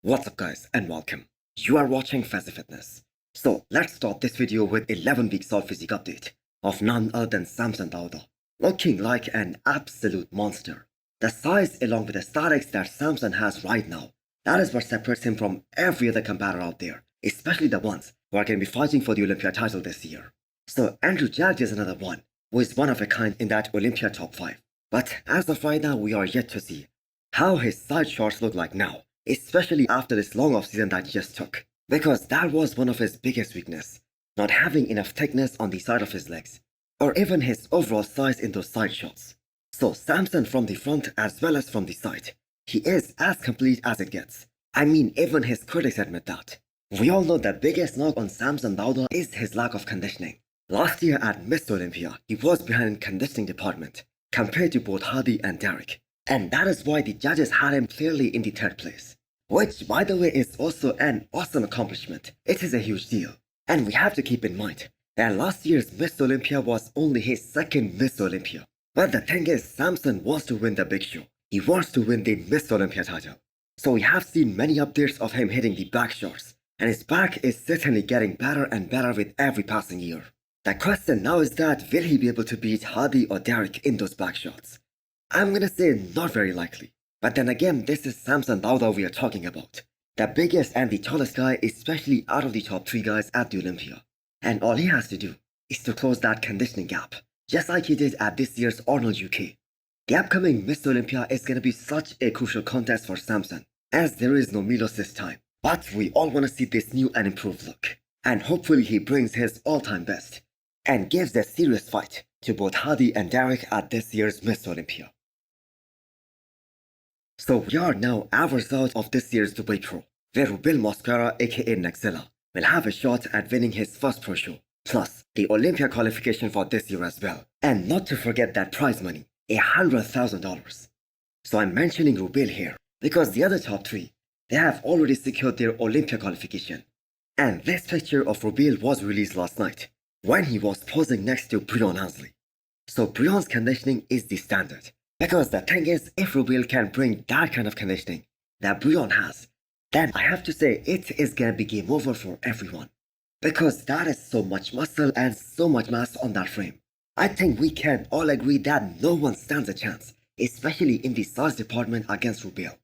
What's up guys and welcome. You are watching Fazi Fitness. So let's start this video with 11 week solid physique update of none other than Samson Jon, looking like an absolute monster. The size along with the aesthetics that Samson has right now, that is what separates him from every other competitor out there, especially the ones who are going to be fighting for the Olympia title this year. So Andrew Jack is another one who is one of a kind in that Olympia top 5. But as of right now, we are yet to see how his side shots look like now, especially after this long off season that he just took, because that was one of his biggest weakness, not having enough thickness on the side of his legs, or even his overall size in those side shots. So Samson from the front as well as from the side, he is as complete as it gets. I mean, even his critics admit that. We all know the biggest knock on Samson Jon is his lack of conditioning. Last year at Mr. Olympia, he was behind in conditioning department, compared to both Hadi and Derek. And that is why the judges had him clearly in the 3rd place. Which, by the way, is also an awesome accomplishment. It is a huge deal. And we have to keep in mind that last year's Mr. Olympia was only his 2nd Mr. Olympia. But the thing is, Samson wants to win the big show. He wants to win the Mr. Olympia title. So we have seen many updates of him hitting the back shots. And his back is certainly getting better and better with every passing year. The question now is that will he be able to beat Hadi or Derek in those back shots? I'm gonna say not very likely. But then again, this is Samson Jon we are talking about. The biggest and the tallest guy, especially out of the top 3 guys at the Olympia. And all he has to do is to close that conditioning gap, just like he did at this year's Arnold UK. The upcoming Mr. Olympia is gonna be such a crucial contest for Samson, as there is no Milos this time. But we all wanna see this new and improved look. And hopefully he brings his all-time best and gives a serious fight to both Hadi and Derek at this year's Mr. Olympia. So we are now hours out of this year's Dubai Pro, where Rubiel Mascara aka Neckzilla will have a shot at winning his first pro show, plus the Olympia qualification for this year as well. And not to forget that prize money, $100,000. So I'm mentioning Rubiel here, because the other top 3, they have already secured their Olympia qualification. And this picture of Rubiel was released last night, when he was posing next to Breon Ansley. So Breon's conditioning is the standard. Because the thing is, if Rubiel can bring that kind of conditioning that Breon has, then I have to say it is gonna be game over for everyone. Because that is so much muscle and so much mass on that frame. I think we can all agree that no one stands a chance, especially in the size department against Rubiel.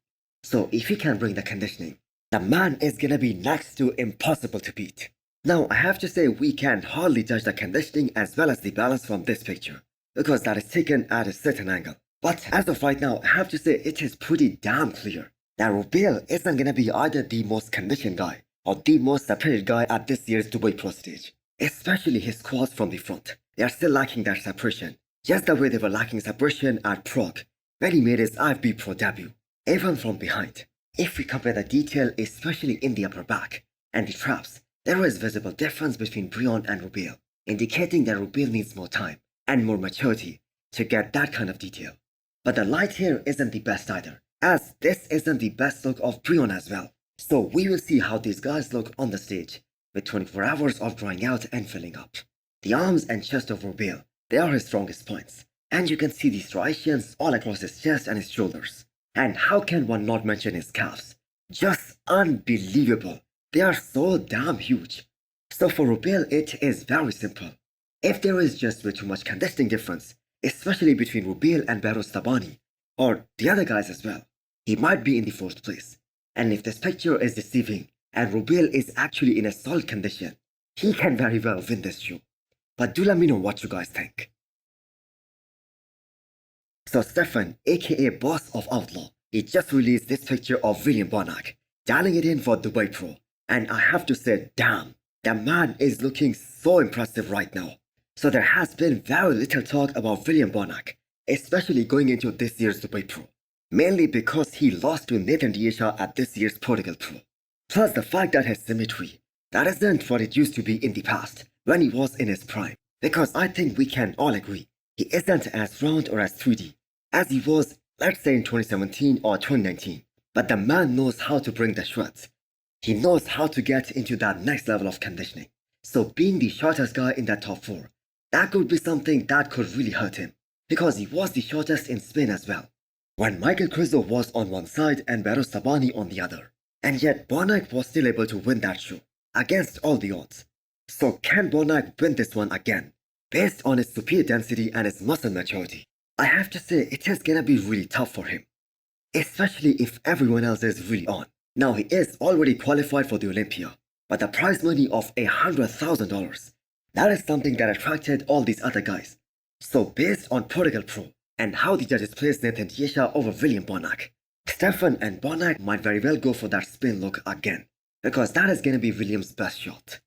So if he can bring the conditioning, the man is gonna be next to impossible to beat. Now I have to say we can hardly judge the conditioning as well as the balance from this picture, because that is taken at a certain angle. But as of right now, I have to say it is pretty damn clear that Rubiel isn't gonna be either the most conditioned guy or the most separated guy at this year's Dubai Pro stage. Especially his quads from the front. They are still lacking that separation, just the way they were lacking separation at Prague when he made his IFB Pro debut, even from behind. If we compare the detail, especially in the upper back and the traps, there is visible difference between Breon and Rubiel, indicating that Rubiel needs more time and more maturity to get that kind of detail. But the light here isn't the best either, as this isn't the best look of Breon as well. So we will see how these guys look on the stage, with 24 hours of drying out and filling up. The arms and chest of Rubiel, they are his strongest points, and you can see the striations all across his chest and his shoulders. And how can one not mention his calves? Just unbelievable. They are so damn huge. So for Rubiel, it is very simple. If there is just way too much conditioning difference, especially between Rubiel and Behrooz Tabani, or the other guys as well, he might be in the 4th place. And if this picture is deceiving, and Rubiel is actually in a solid condition, he can very well win this show. But do let me know what you guys think. So Stefan, aka Boss of Outlaw, he just released this picture of William Bonac, dialing it in for Dubai Pro. And I have to say, damn, the man is looking so impressive right now. So there has been very little talk about William Bonac, especially going into this year's Dubai Pro, mainly because he lost to Nathan Diasha at this year's Portugal Pro. Plus the fact that his symmetry, that isn't what it used to be in the past, when he was in his prime. Because I think we can all agree, he isn't as round or as 3D as he was, let's say in 2017 or 2019. But the man knows how to bring the shreds. He knows how to get into that next level of conditioning. So being the shortest guy in that top 4, that could be something that could really hurt him, because he was the shortest in Spain as well. when Michael Crizo was on one side and Behrooz Tabani on the other. And yet Bonac was still able to win that show, against all the odds. So can Bonac win this one again? Based on his superior density and his muscle maturity, I have to say it is gonna be really tough for him. Especially if everyone else is really on. Now he is already qualified for the Olympia, but the prize money of $100,000, that is something that attracted all these other guys. So based on Protocol Pro and how the judges placed Nathan Kaya over William Bonac, Stefan and Bonac might very well go for that spin look again, because that is gonna be William's best shot.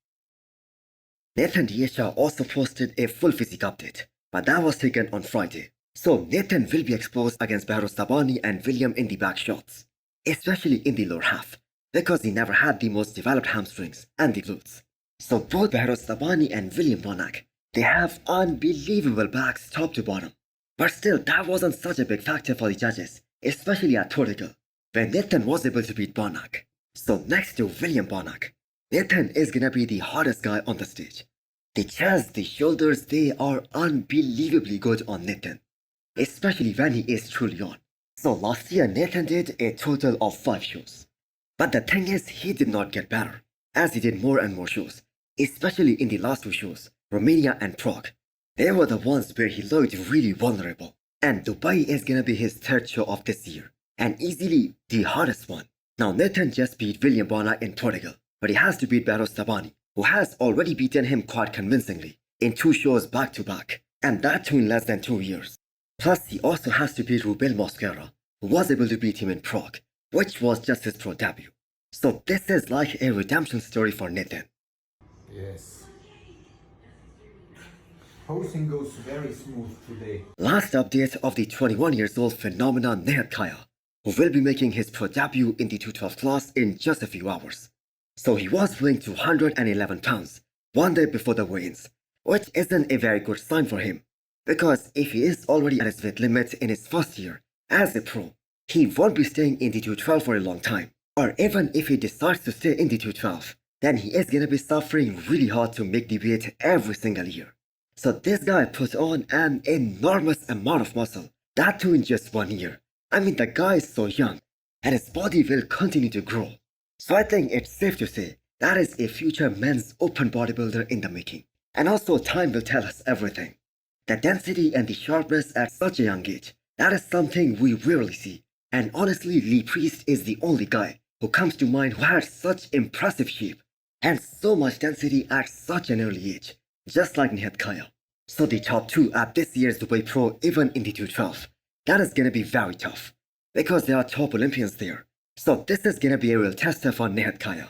Nathan Kaya also posted a full physique update, but that was taken on Friday. So Nathan will be exposed against Behrooz Tabani and William in the back shots, especially in the lower half, because he never had the most developed hamstrings and the glutes. So both Behrooz Tabani and William Bonac, they have unbelievable backs top to bottom. But still, that wasn't such a big factor for the judges, especially at Protocol, where Nathan was able to beat Bonac. So next to William Bonac, Nathan is gonna be the hardest guy on the stage. The chest, the shoulders, they are unbelievably good on Nathan, especially when he is truly on. So last year Nathan did a total of 5 shows. But the thing is, he did not get better, as he did more and more shows, especially in the last 2 shows, Romania and Prague. They were the ones where he looked really vulnerable. And Dubai is gonna be his 3rd show of this year, and easily the hardest one. Now Nathan just beat William Bonac in Portugal, but he has to beat Behrooz Tabani, who has already beaten him quite convincingly in 2 shows back to back, and that too in less than 2 years. Plus he also has to beat Rubiel Behind, who was able to beat him in Prague, which was just his pro debut. So this is like a redemption story for Nathan. Yes. Posting goes very smooth today. Last update of the 21-year-old phenomenon NAD Kaya, who will be making his pro debut in the 212 class in just a few hours. So he was weighing 211 pounds one day before the weigh-ins, which isn't a very good sign for him, because if he is already at his weight limit in his first year as a pro, he won't be staying in the 212 for a long time. Or even if he decides to stay in the 212, then he is gonna be suffering really hard to make the weight every single year. So this guy put on an enormous amount of muscle, that too in just 1 year. I mean, the guy is so young, and his body will continue to grow. So I think it's safe to say that is a future men's open bodybuilder in the making. And also time will tell us everything. The density and the sharpness at such a young age, that is something we rarely see. And honestly, Lee Priest is the only guy who comes to mind who has such impressive shape and so much density at such an early age, just like NAD Kaya. So the top 2 at this year's Dubai Pro, even in the 212, that is gonna be very tough, because there are top Olympians there. So this is gonna be a real tester for NAD Kaya.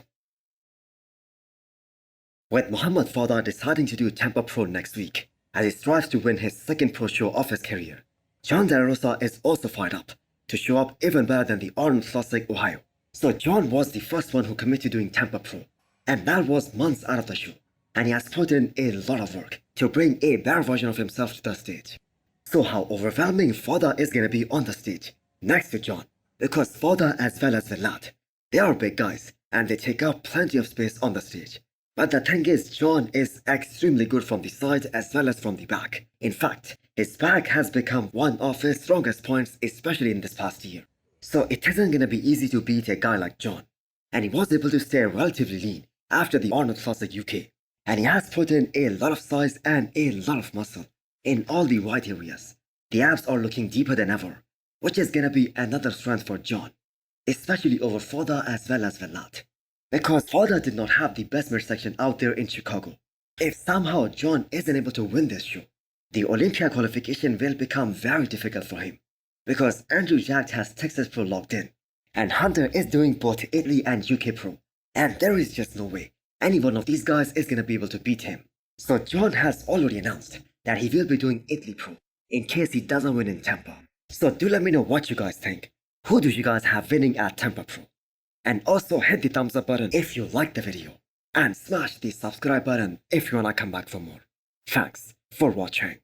With Muhammad Foda deciding to do Tampa Pro next week, as he strives to win his 2nd pro show of his career, Jon De La Rosa is also fired up to show up even better than the Arnold Classic Ohio. So Jon was the first one who committed to doing Tampa Pro, and that was months out of the show, and he has put in a lot of work to bring a better version of himself to the stage. So how overwhelming Foda is gonna be on the stage next to Jon, because Foda as well as Vlad, they are big guys and they take up plenty of space on the stage. But the thing is, Jon is extremely good from the side as well as from the back. In fact, his back has become one of his strongest points, especially in this past year. So it isn't gonna be easy to beat a guy like Jon, and he was able to stay relatively lean after the Arnold Classic UK, and he has put in a lot of size and a lot of muscle in all the wide areas. The abs are looking deeper than ever, which is gonna be another strength for Jon, especially over Foda as well as Vlad, because Foda did not have the best midsection out there in Chicago. If somehow Jon isn't able to win this show, the Olympia qualification will become very difficult for him, because Andrew Jack has Texas Pro locked in, and Hunter is doing both Italy and UK Pro, and there is just no way any one of these guys is gonna be able to beat him. So Jon has already announced that he will be doing Italy Pro in case he doesn't win in Tampa. So do let me know what you guys think. Who do you guys have winning at Tampa Pro? And also hit the thumbs up button if you liked the video, and smash the subscribe button if you wanna come back for more. Thanks for watching.